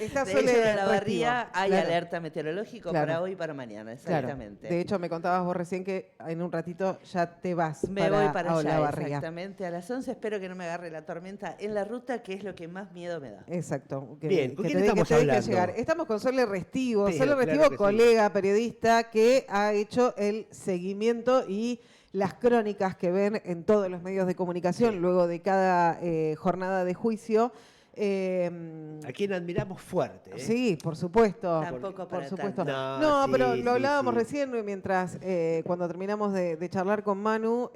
Está De Sole hecho, en Restivo. Olavarría hay Claro, alerta meteorológico claro, para hoy y para mañana, claro. exactamente. De hecho, me contabas vos recién que en un ratito ya te vas Me voy para para allá, Olavarría. exactamente, a las 11. Espero que no me agarre la tormenta en la ruta, que es lo que más miedo me da. Exacto. Bien, ¿con quién Que estamos te deje hablando? llegar. Estamos con Sole Restivo. Pero, Sole claro Restivo, que sí. colega, periodista, que ha hecho el seguimiento y las crónicas que ven en todos los medios de comunicación Sí. luego de cada jornada de juicio. A quien admiramos fuerte, ¿eh? Sí, por supuesto. Tampoco Por para supuesto. tanto. No, sí, Pero lo sí, hablábamos sí. recién mientras, cuando terminamos de charlar con Manu,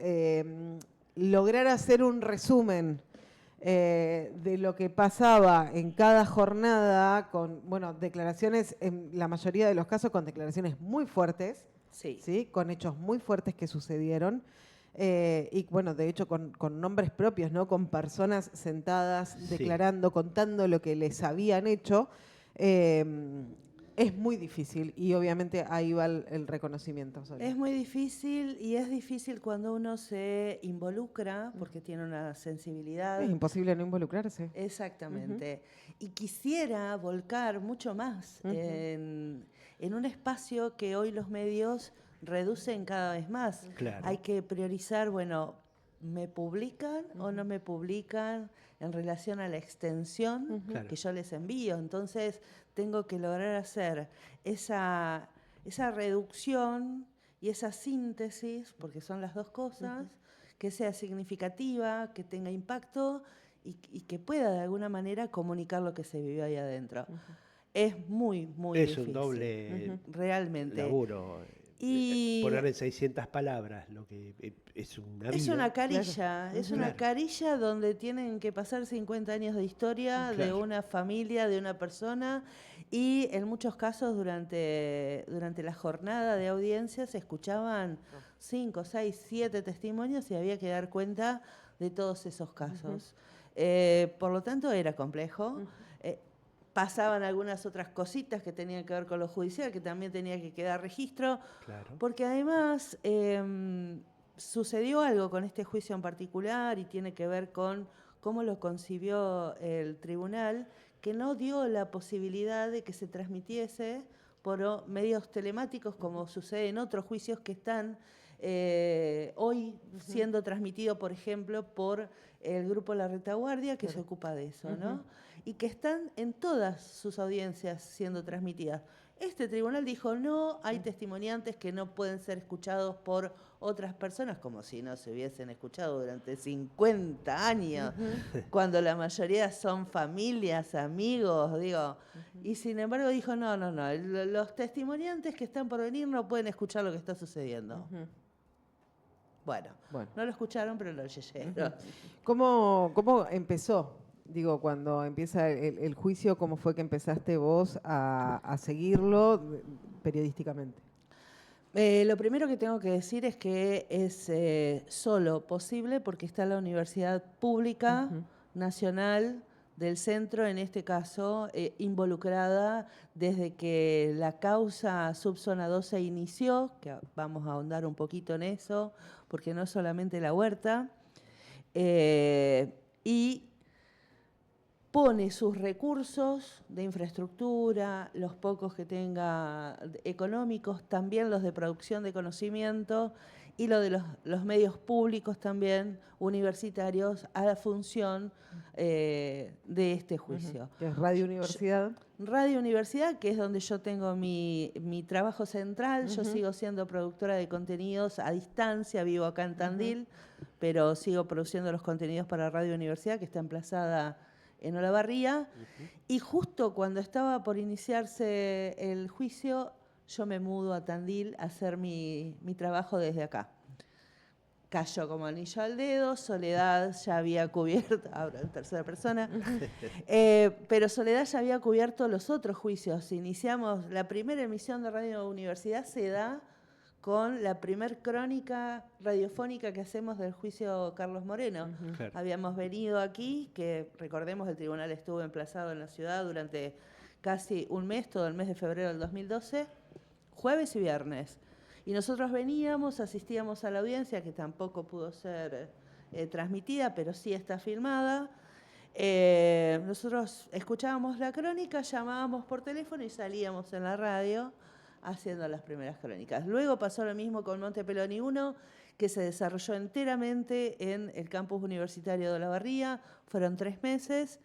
lograr hacer un resumen de lo que pasaba en cada jornada con, bueno, declaraciones, en la mayoría de los casos, con declaraciones muy fuertes, Sí. ¿sí? Con hechos muy fuertes que sucedieron. Y bueno, de hecho con nombres propios, ¿no? Con personas sentadas Sí. declarando, contando lo que les habían hecho. Eh, es muy difícil y obviamente ahí va el reconocimiento. Sole. Es muy difícil y es difícil cuando uno se involucra porque tiene una sensibilidad. Es imposible no involucrarse. Exactamente. Y quisiera volcar mucho más en un espacio que hoy los medios reducen cada vez más. Claro. Hay que priorizar, bueno, ¿me publican o no me publican en relación a la extensión Claro. que yo les envío? Entonces, tengo que lograr hacer esa reducción y esa síntesis, porque son las dos cosas, que sea significativa, que tenga impacto y que pueda de alguna manera comunicar lo que se vivió ahí adentro. Es muy, muy Es difícil. un doble realmente. laburo. Y Poner en 600 palabras lo que es una vida. es una carilla, Claro. es una carilla donde tienen que pasar 50 años de historia de Claro. una familia, de una persona, y en muchos casos durante la jornada de audiencia se escuchaban 5, 6, 7 testimonios y había que dar cuenta de todos esos casos. Por lo tanto, era complejo. Pasaban algunas otras cositas que tenían que ver con lo judicial, que también tenía que quedar registro, Claro. porque además sucedió algo con este juicio en particular y tiene que ver con cómo lo concibió el tribunal, que no dio la posibilidad de que se transmitiese por medios telemáticos, como sucede en otros juicios que están hoy siendo transmitidos, por ejemplo, por el grupo La Retaguardia, que se ocupa de eso, ¿no? Y que están en todas sus audiencias siendo transmitidas. Este tribunal dijo, no, hay testimoniantes que no pueden ser escuchados por otras personas, como si no se hubiesen escuchado durante 50 años, cuando la mayoría son familias, amigos, digo. Y sin embargo dijo, no, los testimoniantes que están por venir no pueden escuchar lo que está sucediendo. Bueno, no lo escucharon, pero lo leyeron. ¿Cómo empezó? Digo, cuando empieza el juicio, ¿cómo fue que empezaste vos a seguirlo periodísticamente? Lo primero que tengo que decir es que es solo posible porque está la Universidad Pública Nacional del Centro, en este caso, involucrada desde que la causa Subzona 2 se inició, que vamos a ahondar un poquito en eso, porque no es solamente la huerta, y pone sus recursos de infraestructura, los pocos que tenga económicos, también los de producción de conocimiento y lo de los medios públicos también, universitarios, a la función de este juicio. ¿Que es Radio Universidad? Radio Universidad, que es donde yo tengo mi trabajo central. Yo sigo siendo productora de contenidos a distancia, vivo acá en Tandil, pero sigo produciendo los contenidos para Radio Universidad, que está emplazada en Olavarría, y justo cuando estaba por iniciarse el juicio, yo me mudo a Tandil a hacer mi trabajo desde acá. Cayó como anillo al dedo, Soledad ya había cubierto, ahora en tercera persona, pero Soledad ya había cubierto los otros juicios. Iniciamos, la primera emisión de Radio Universidad se da con la primer crónica radiofónica que hacemos del juicio Carlos Moreno. Claro. Habíamos venido aquí, que recordemos el tribunal estuvo emplazado en la ciudad durante casi un mes, todo el mes de febrero del 2012, jueves y viernes. Y nosotros veníamos, asistíamos a la audiencia, que tampoco pudo ser transmitida, pero sí está filmada. Nosotros escuchábamos la crónica, llamábamos por teléfono y salíamos en la radio haciendo las primeras crónicas. Luego pasó lo mismo con Monte Peloni 1, que se desarrolló enteramente en el campus universitario de Olavarría, fueron 3 meses.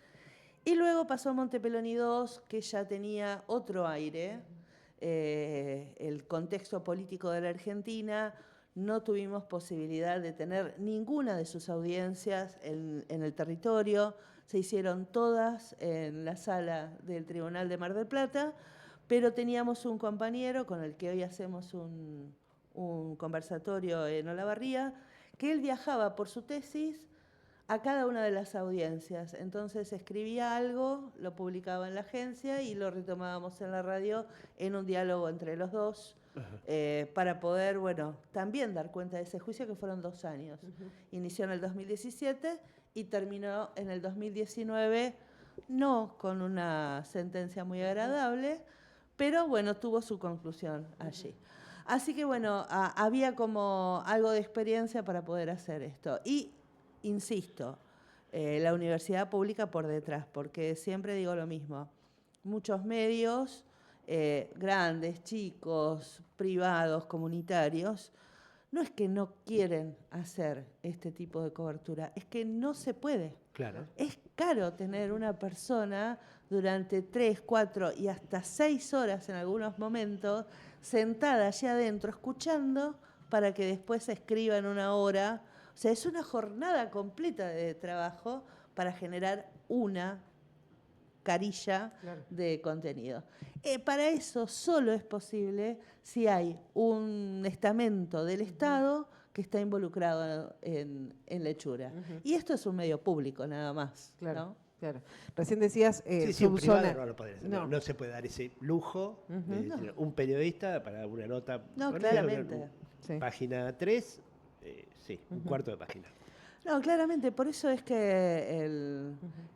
Y luego pasó Monte Peloni 2, que ya tenía otro aire, el contexto político de la Argentina. No tuvimos posibilidad de tener ninguna de sus audiencias en el territorio. Se hicieron todas en la sala del Tribunal de Mar del Plata, pero teníamos un compañero con el que hoy hacemos un conversatorio en Olavarría, que él viajaba por su tesis a cada una de las audiencias. Entonces escribía algo, lo publicaba en la agencia y lo retomábamos en la radio en un diálogo entre los dos. Para poder, bueno, también dar cuenta de ese juicio, que fueron 2 años. Inició en el 2017 y terminó en el 2019, no con una sentencia muy agradable, pero bueno, tuvo su conclusión allí. Así que bueno, había como algo de experiencia para poder hacer esto. Y, insisto, la universidad pública por detrás, porque siempre digo lo mismo, muchos medios, grandes, chicos, privados, comunitarios, no es que no quieren hacer este tipo de cobertura, es que no se puede. Claro. Es caro tener una persona durante 3, 4 y hasta 6 horas en algunos momentos sentada allí adentro escuchando para que después se escriba en 1 hora. O sea, es una jornada completa de trabajo para generar una carilla de contenido. Para eso solo es posible si hay un estamento del Estado que está involucrado en la hechura. Y esto es un medio público nada más. Claro. ¿No? Claro. Recién decías un privado no lo podría hacer. No. No se puede dar ese lujo de tener un periodista para una nota. No, claramente. Página 3, sí, un cuarto de página. No, claramente, por eso es que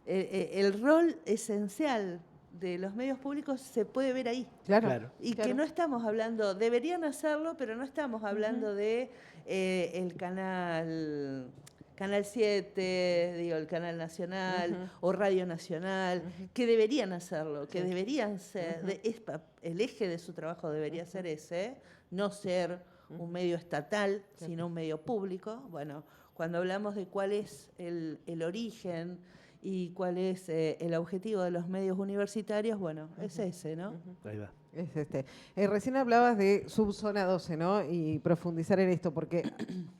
el rol esencial de los medios públicos se puede ver ahí. Claro. Y que no estamos hablando, deberían hacerlo, pero no estamos hablando de el Canal 7, digo, el Canal Nacional o Radio Nacional, que deberían hacerlo, que deberían ser, el eje de su trabajo debería ser ese, no ser un medio estatal, sino un medio público. Bueno, cuando hablamos de cuál es el origen y cuál es el objetivo de los medios universitarios, bueno, es ese, ¿no? Ahí va. Es este. Recién hablabas de Subzona 12, ¿no? Y profundizar en esto, porque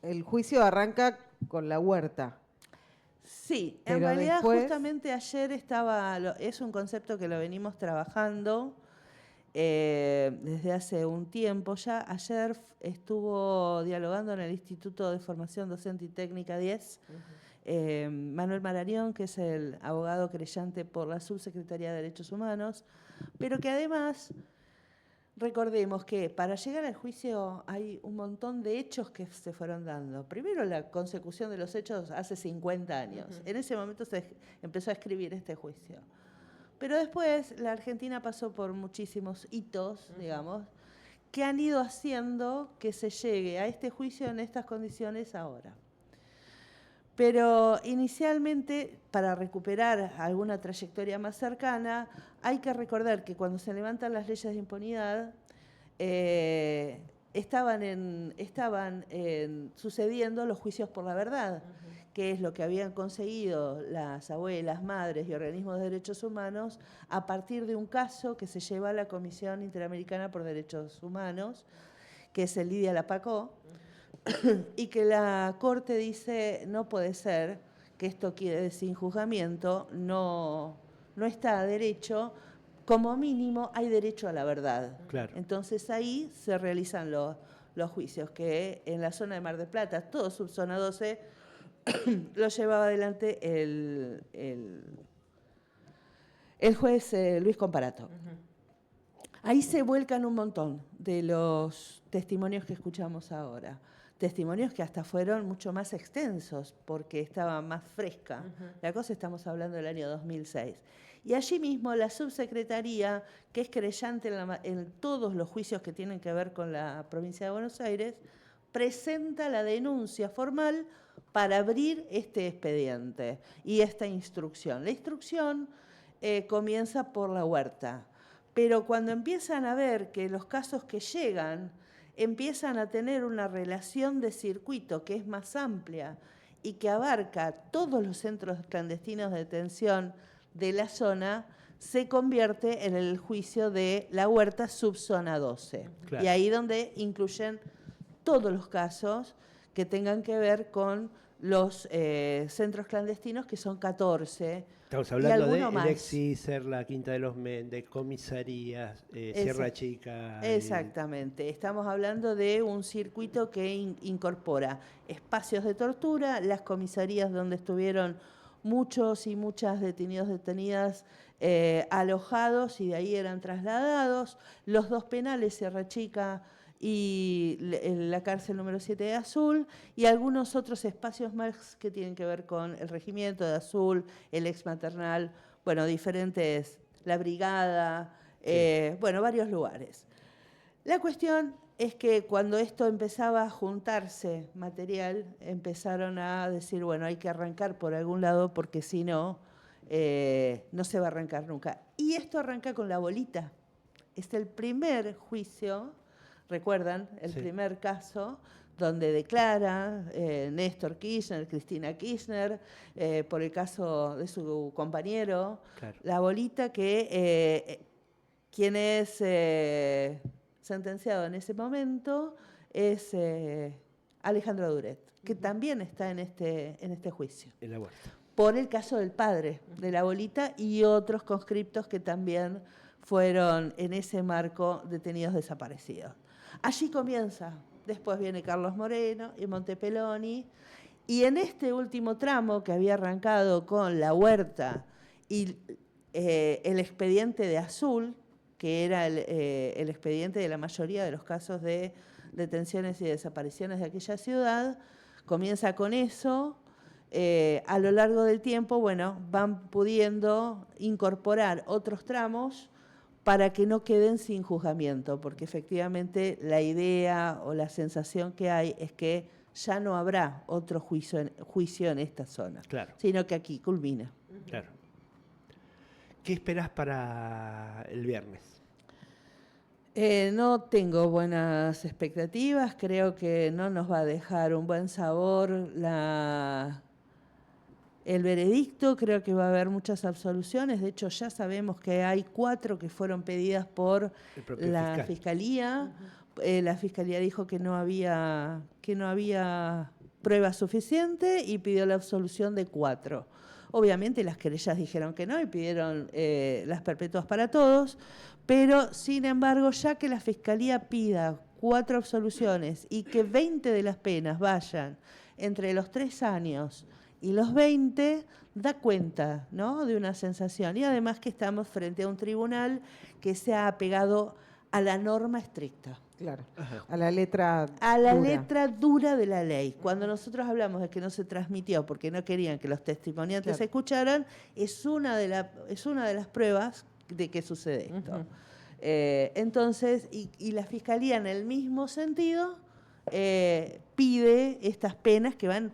el juicio arranca con la huerta. Sí, pero en realidad después... justamente ayer es un concepto que lo venimos trabajando desde hace un tiempo ya. Ayer estuvo dialogando en el Instituto de Formación Docente y Técnica 10, Manuel Mararión, que es el abogado querellante por la Subsecretaría de Derechos Humanos, pero que además, recordemos que para llegar al juicio hay un montón de hechos que se fueron dando. Primero, la consecución de los hechos hace 50 años. En ese momento se empezó a escribir este juicio. Pero después la Argentina pasó por muchísimos hitos, digamos, que han ido haciendo que se llegue a este juicio en estas condiciones ahora. Pero inicialmente, para recuperar alguna trayectoria más cercana, hay que recordar que cuando se levantan las leyes de impunidad, estaban sucediendo los juicios por la verdad, que es lo que habían conseguido las abuelas, madres y organismos de derechos humanos a partir de un caso que se lleva a la Comisión Interamericana por Derechos Humanos, que es el Lidia Lapacó, y que la Corte dice no puede ser, que esto quiere decir juzgamiento, no está a derecho, como mínimo hay derecho a la verdad. Claro. Entonces ahí se realizan los juicios, que en la zona de Mar del Plata, todo subzona 12, lo llevaba adelante el juez Luis Comparato. Ahí se vuelcan un montón de los testimonios que escuchamos ahora. Testimonios que hasta fueron mucho más extensos porque estaba más fresca. La cosa estamos hablando del año 2006. Y allí mismo la subsecretaría, que es querellante en todos los juicios que tienen que ver con la provincia de Buenos Aires, presenta la denuncia formal para abrir este expediente y esta instrucción. La instrucción comienza por la huerta, pero cuando empiezan a ver que los casos que llegan empiezan a tener una relación de circuito que es más amplia y que abarca todos los centros clandestinos de detención de la zona, se convierte en el juicio de la huerta subzona 12. Claro. Y ahí donde incluyen todos los casos que tengan que ver con los centros clandestinos, que son 14. Estamos hablando de Exícer, la Quinta de los Méndez, comisarías, Sierra Chica. Exactamente. Estamos hablando de un circuito que incorpora espacios de tortura, las comisarías donde estuvieron muchos y muchas detenidos, detenidas, alojados y de ahí eran trasladados, los 2 penales, Sierra Chica y la cárcel número 7 de Azul, y algunos otros espacios más que tienen que ver con el regimiento de Azul, el ex maternal, bueno, diferentes, la brigada, bueno, varios lugares. La cuestión es que cuando esto empezaba a juntarse material, empezaron a decir, bueno, hay que arrancar por algún lado porque si no, no se va a arrancar nunca. Y esto arranca con la bolita. Es el primer juicio, recuerdan, el primer caso donde declara Néstor Kirchner, Cristina Kirchner, por el caso de su compañero, claro. La bolita que quien es sentenciado en ese momento es Alejandro Duret, que también está en este juicio. En la huerta. Por el caso del padre de la bolita y otros conscriptos que también fueron en ese marco detenidos desaparecidos. Allí comienza. Después viene Carlos Moreno y Montepeloni. Y en este último tramo que había arrancado con la huerta y el expediente de Azul, que era el expediente de la mayoría de los casos de detenciones y desapariciones de aquella ciudad, comienza con eso. A lo largo del tiempo, bueno, van pudiendo incorporar otros tramos para que no queden sin juzgamiento, porque efectivamente la idea o la sensación que hay es que ya no habrá otro juicio en esta zona, claro. Sino que aquí culmina. Claro. ¿Qué esperás para el viernes? No tengo buenas expectativas, creo que no nos va a dejar un buen sabor el veredicto, creo que va a haber muchas absoluciones, de hecho ya sabemos que hay 4 que fueron pedidas por la Fiscalía. La Fiscalía dijo que no había prueba suficiente y pidió la absolución de 4. Obviamente las querellas dijeron que no y pidieron las perpetuas para todos, pero sin embargo, ya que la Fiscalía pida 4 absoluciones y que 20 de las penas vayan entre los 3 años y los 20, da cuenta, ¿no?, de una sensación. Y además que estamos frente a un tribunal que se ha apegado a la norma estricta. Claro, a la letra dura. A la letra dura de la ley. Cuando nosotros hablamos de que no se transmitió porque no querían que los testimoniantes se escucharan, es una de las pruebas de que sucede esto. Entonces, y la Fiscalía en el mismo sentido pide estas penas que van...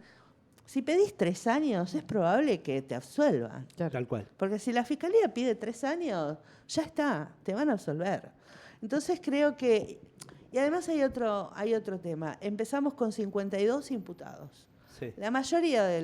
Si pedís 3 años, es probable que te absuelvan. Claro. Tal cual. Porque si la Fiscalía pide 3 años, ya está, te van a absolver. Entonces creo que... Y además hay otro tema. Empezamos con 52 imputados. Sí. La mayoría de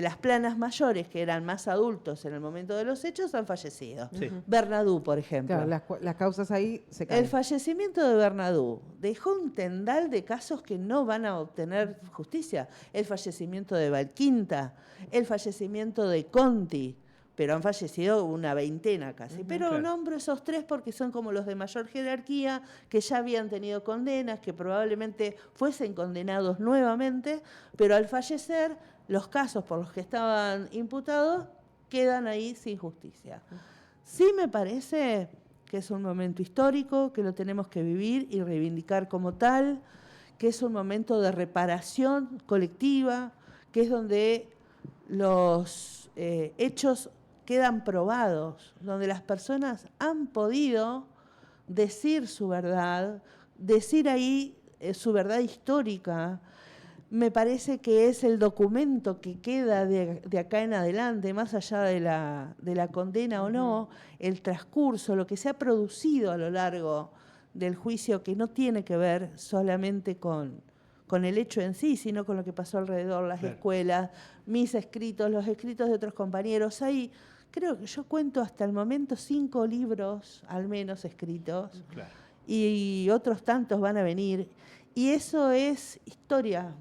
las planas mayores, que eran más adultos en el momento de los hechos, han fallecido. Sí. Bernadú, por ejemplo. Claro, las causas ahí se caen. El fallecimiento de Bernadú dejó un tendal de casos que no van a obtener justicia. El fallecimiento de Valquinta, el fallecimiento de Conti, pero han fallecido una veintena casi. Pero nombro esos 3 porque son como los de mayor jerarquía, que ya habían tenido condenas, que probablemente fuesen condenados nuevamente, pero al fallecer, los casos por los que estaban imputados quedan ahí sin justicia. Sí me parece que es un momento histórico, que lo tenemos que vivir y reivindicar como tal, que es un momento de reparación colectiva, que es donde los hechos quedan probados, donde las personas han podido decir su verdad, decir ahí su verdad histórica, me parece que es el documento que queda de acá en adelante, más allá de la condena o no, el transcurso, lo que se ha producido a lo largo del juicio, que no tiene que ver solamente con el hecho en sí, sino con lo que pasó alrededor, las escuelas, mis escritos, los escritos de otros compañeros. Hay, creo que yo cuento hasta el momento 5 libros al menos escritos, y otros tantos van a venir. Y eso es historia.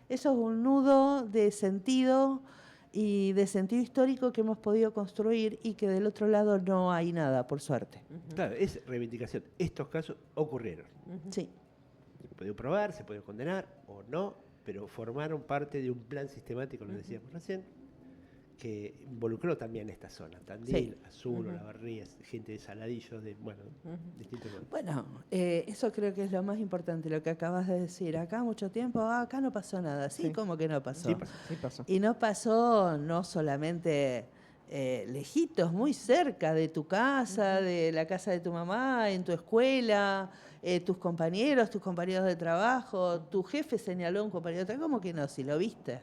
Eso es un nudo de sentido y de sentido histórico que hemos podido construir y que del otro lado no hay nada, por suerte. Claro, es reivindicación. Estos casos ocurrieron. Sí. Se puede probar, se puede condenar o no, pero formaron parte de un plan sistemático, lo decíamos recién, que involucró también esta zona, Tandil, Azul, Olavarría, gente de Saladillo, de, distintos lugares. Bueno, eso creo que es lo más importante, lo que acabas de decir. Acá mucho tiempo, acá no pasó nada. Sí, como que no pasó. Sí pasó. Y no pasó no solamente lejitos, muy cerca de tu casa, de la casa de tu mamá, en tu escuela, tus compañeros de trabajo, tu jefe señaló a un compañero de trabajo, ¿cómo que no? Si lo viste.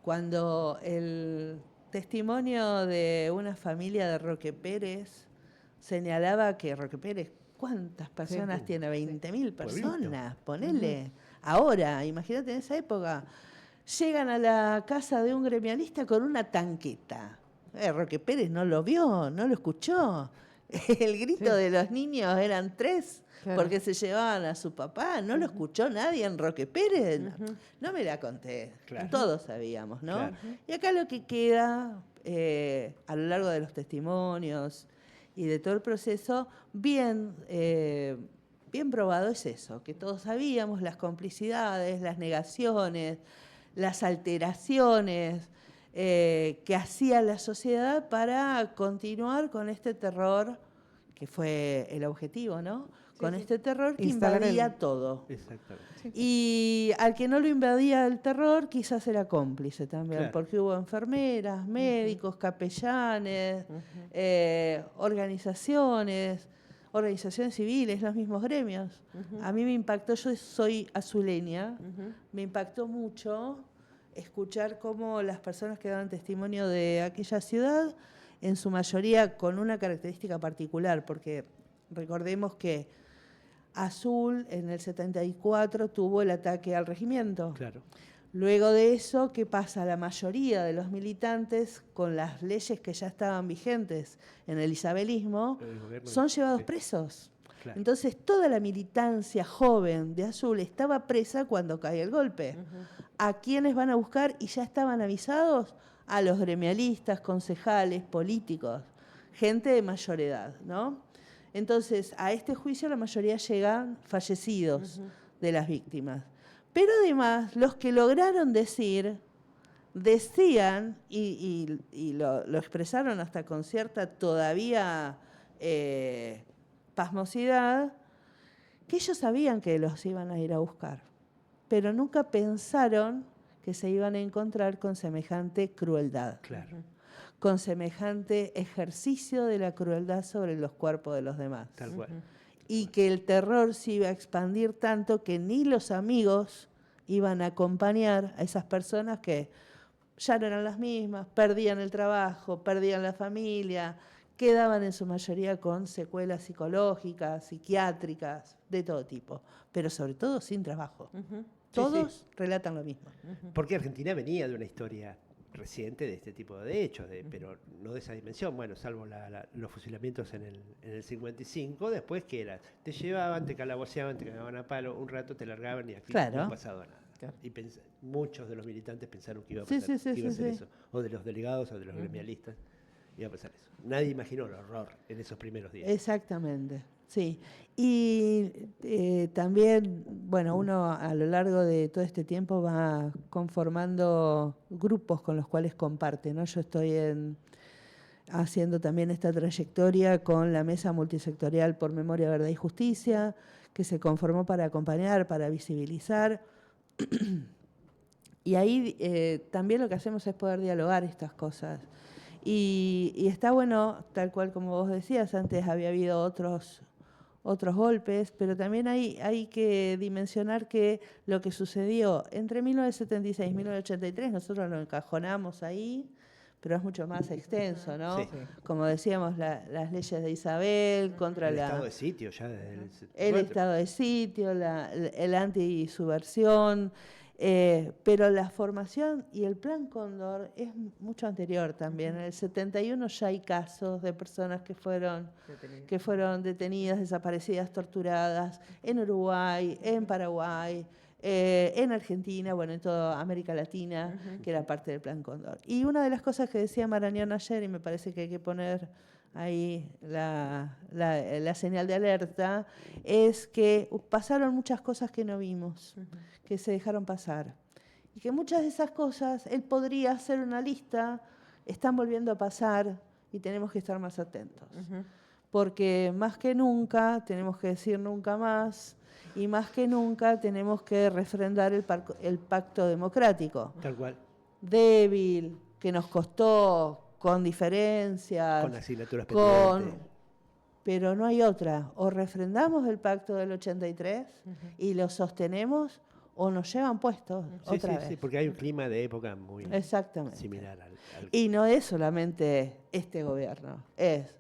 Cuando el testimonio de una familia de Roque Pérez señalaba que Roque Pérez, ¿cuántas personas tiene? 20.000 personas, ponele. Ahora, imagínate en esa época, llegan a la casa de un gremialista con una tanqueta. Roque Pérez no lo vio, no lo escuchó. El grito de los niños eran 3. Claro. Porque se llevaban a su papá, no lo escuchó nadie en Roque Pérez, no me la conté, todos sabíamos, ¿no? Y acá lo que queda a lo largo de los testimonios y de todo el proceso, bien probado es eso, que todos sabíamos, las complicidades, las negaciones, las alteraciones que hacía la sociedad para continuar con este terror, que fue el objetivo, ¿no? Con este terror que invadía todo. Exactamente. Y al que no lo invadía el terror, quizás era cómplice también, porque hubo enfermeras, médicos, capellanes, organizaciones civiles, los mismos gremios. A mí me impactó, yo soy azuleña, me impactó mucho escuchar cómo las personas que daban testimonio de aquella ciudad, en su mayoría con una característica particular, porque recordemos que Azul en el 74 tuvo el ataque al regimiento. Claro. Luego de eso, ¿qué pasa? La mayoría de los militantes, con las leyes que ya estaban vigentes en el isabelismo, son llevados presos. Claro. Entonces, toda la militancia joven de Azul estaba presa cuando cae el golpe. ¿A quiénes van a buscar? Y ya estaban avisados a los gremialistas, concejales, políticos, gente de mayor edad, ¿no? Entonces, a este juicio la mayoría llegan fallecidos de las víctimas. Pero además, los que lograron decían, y lo expresaron hasta con cierta todavía pasmosidad, que ellos sabían que los iban a ir a buscar, pero nunca pensaron que se iban a encontrar con semejante crueldad. Claro. Con semejante ejercicio de la crueldad sobre los cuerpos de los demás. Tal cual. Y que el terror se iba a expandir tanto que ni los amigos iban a acompañar a esas personas que ya no eran las mismas, perdían el trabajo, perdían la familia, quedaban en su mayoría con secuelas psicológicas, psiquiátricas, de todo tipo, pero sobre todo sin trabajo. Todos relatan lo mismo. Porque Argentina venía de una historia reciente de este tipo de hechos, pero no de esa dimensión, bueno, salvo los fusilamientos en el 55, después que era, te llevaban, te calaboceaban, te cagaban a palo, un rato te largaban y aquí no ha pasado nada. Claro. Y muchos de los militantes pensaron que iba a pasar, iba a ser eso, o de los delegados o de los gremialistas, iba a pasar eso. Nadie imaginó el horror en esos primeros días. Exactamente. Sí, y también, bueno, uno a lo largo de todo este tiempo va conformando grupos con los cuales comparte, ¿no? Yo estoy haciendo también esta trayectoria con la Mesa Multisectorial por Memoria, Verdad y Justicia, que se conformó para acompañar, para visibilizar. Y ahí también lo que hacemos es poder dialogar estas cosas. Y está bueno, tal cual como vos decías, antes había habido otros golpes, pero también hay que dimensionar que lo que sucedió entre 1976 y 1983, nosotros lo encajonamos ahí, pero es mucho más extenso, ¿no? Sí. Como decíamos, las leyes de Isabel contra El estado de sitio ya desde el el 74. estado de sitio, el anti-subversión, pero la formación y el Plan Cóndor es mucho anterior también. En el 71 ya hay casos de personas que fueron detenidas, desaparecidas, torturadas, en Uruguay, en Paraguay, en Argentina, bueno, en toda América Latina, que era parte del Plan Cóndor. Y una de las cosas que decía Marañón ayer, y me parece que hay que poner ahí la señal de alerta, es que pasaron muchas cosas que no vimos, que se dejaron pasar. Y que muchas de esas cosas, él podría hacer una lista, están volviendo a pasar y tenemos que estar más atentos. Porque más que nunca tenemos que decir nunca más, y más que nunca tenemos que refrendar el pacto democrático. Tal cual. Débil, que nos costó, con diferencias. Con asignaturas pendientes. Pero no hay otra. O refrendamos el pacto del 83 y lo sostenemos, o nos llevan puestos otra vez. Sí, porque hay un clima de época muy similar al... Y no es solamente este gobierno, es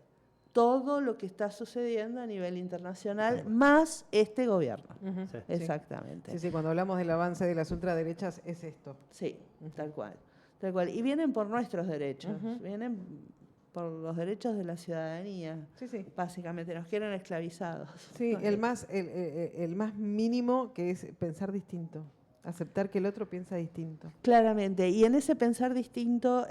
todo lo que está sucediendo a nivel internacional, más este gobierno. Sí. Exactamente. Sí, cuando hablamos del avance de las ultraderechas es esto. Sí, tal cual. Tal cual. Y vienen por nuestros derechos, vienen por los derechos de la ciudadanía. Sí. Básicamente, nos quieren esclavizados. Sí, el más mínimo, que es pensar distinto. Aceptar que el otro piensa distinto. Claramente. Y en ese pensar distinto,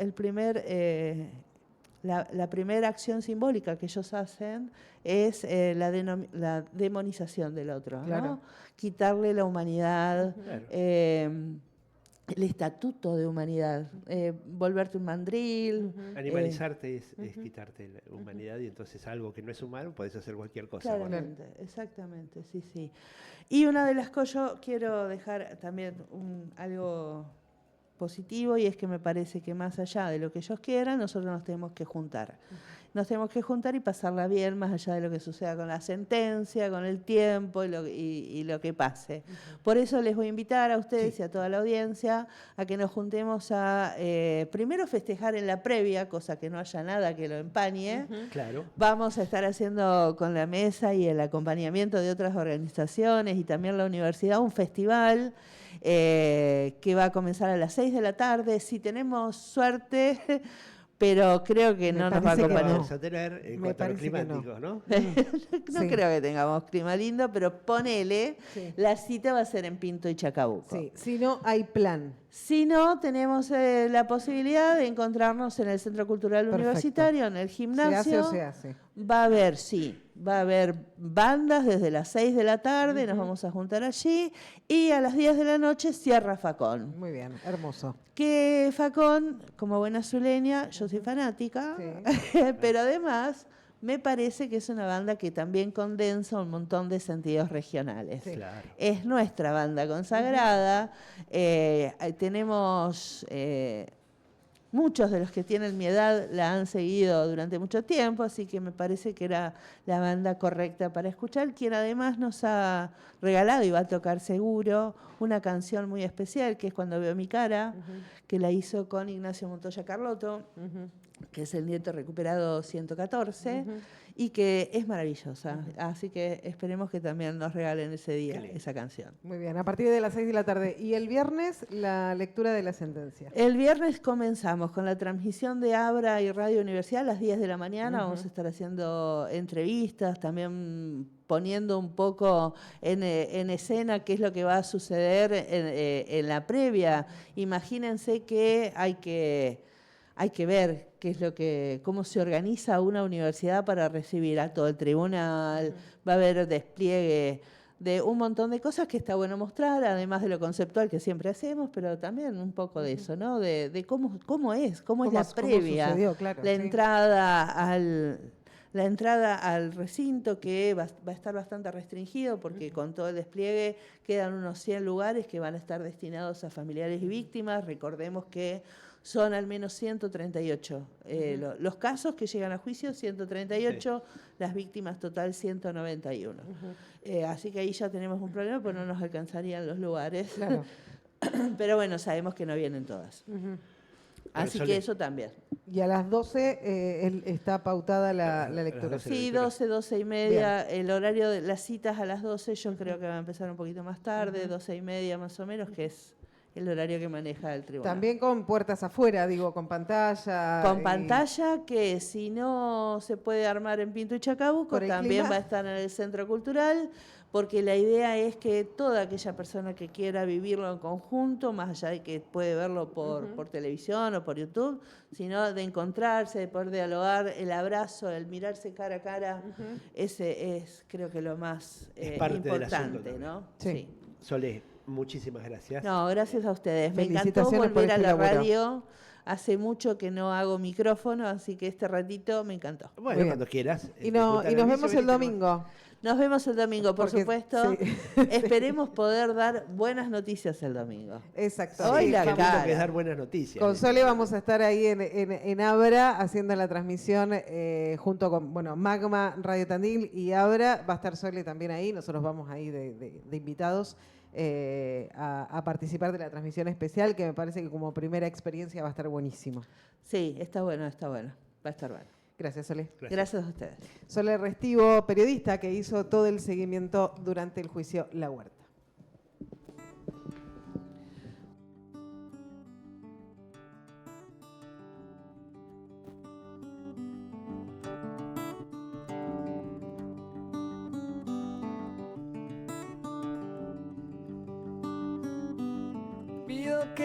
la primera acción simbólica que ellos hacen es la demonización del otro, Claro. ¿no? Quitarle la humanidad, Claro. el estatuto de humanidad, volverte un mandril. Animalizarte es quitarte la humanidad, y entonces algo que no es humano podés hacer cualquier cosa. Claramente, exactamente, sí. Y una de las cosas, yo quiero dejar también algo positivo, y es que me parece que más allá de lo que ellos quieran, nosotros nos tenemos que juntar. Nos tenemos que juntar y pasarla bien, más allá de lo que suceda con la sentencia, con el tiempo y lo que pase. Por eso les voy a invitar a ustedes y a toda la audiencia a que nos juntemos a primero festejar en la previa, cosa que no haya nada que lo empañe. Claro. Vamos a estar haciendo con la mesa y el acompañamiento de otras organizaciones y también la universidad un festival que va a comenzar a las 6 de la tarde. Si tenemos suerte, pero creo que no nos va a parece que acompañar. Vamos a tener en Me cuanto a lo parece que no. climático, ¿no? No Sí. creo que tengamos clima lindo, pero ponele, Sí. la cita va a ser en Pinto y Chacabuco. Sí, si no hay plan. Si no, tenemos la posibilidad de encontrarnos en el Centro Cultural Perfecto. Universitario, en el ¿Se gimnasio. hace o se hace? Va a haber bandas desde las 6 de la tarde, nos vamos a juntar allí, y a las 10 de la noche cierra Facón. Muy bien, hermoso. Que Facón, como buena zuleña, yo soy fanática, pero además me parece que es una banda que también condensa un montón de sentidos regionales. Sí. Claro. Es nuestra banda consagrada, tenemos... muchos de los que tienen mi edad la han seguido durante mucho tiempo, así que me parece que era la banda correcta para escuchar, quien además nos ha regalado, y va a tocar seguro, una canción muy especial, que es Cuando veo mi cara, que la hizo con Ignacio Montoya Carlotto, que es el nieto recuperado 114, y que es maravillosa. Así que esperemos que también nos regalen ese día esa canción. Muy bien, a partir de las 6 de la tarde. Y el viernes, la lectura de la sentencia. El viernes comenzamos con la transmisión de Abra y Radio Universidad a las 10 de la mañana. Vamos a estar haciendo entrevistas, también poniendo un poco en escena qué es lo que va a suceder en la previa. Imagínense que hay que ver cómo se organiza una universidad para recibir a todo el tribunal. Va a haber despliegue de un montón de cosas que está bueno mostrar, además de lo conceptual que siempre hacemos, pero también un poco de eso, ¿no? De cómo es la previa, sucedió, claro, la sí. entrada al recinto, que va a estar bastante restringido porque con todo el despliegue quedan unos 100 lugares que van a estar destinados a familiares y víctimas. Recordemos que son al menos 138. Los casos que llegan a juicio, 138, las víctimas total 191. Así que ahí ya tenemos un problema, porque no nos alcanzarían los lugares. Claro. Pero bueno, sabemos que no vienen todas. Así que eso también. Y a las 12 está pautada la lectura. Sí, 12, 12 y media. Bien. El horario de las citas a las 12, yo creo que va a empezar un poquito más tarde, 12 y media más o menos, que es el horario que maneja el tribunal. También con puertas afuera, digo, con pantalla. Con pantalla, que si no se puede armar en Pinto y Chacabuco, también va a estar en el Centro Cultural, porque la idea es que toda aquella persona que quiera vivirlo en conjunto, más allá de que puede verlo por televisión o por YouTube, sino de encontrarse, de poder dialogar, el abrazo, el mirarse cara a cara, ese es, creo que, lo más importante, ¿no? Sí. Sole, muchísimas gracias. No, gracias a ustedes. Me encantó volver a la radio. Hace mucho que no hago micrófono, así que este ratito me encantó. Bueno, cuando quieras. Y nos vemos el domingo. Nos vemos el domingo, por supuesto. Sí. Esperemos poder dar buenas noticias el domingo. Exacto. Hoy la cara. Que es dar buenas noticias. Con Sole vamos a estar ahí en Abra haciendo la transmisión junto con Magma, Radio Tandil y Abra. Va a estar Sole también ahí. Nosotros vamos ahí de invitados a participar de la transmisión especial, que me parece que como primera experiencia va a estar buenísimo. Sí, está bueno, está bueno. Va a estar bueno. Gracias, Sole. Gracias a ustedes. Sole Restivo, periodista que hizo todo el seguimiento durante el juicio La Huerta.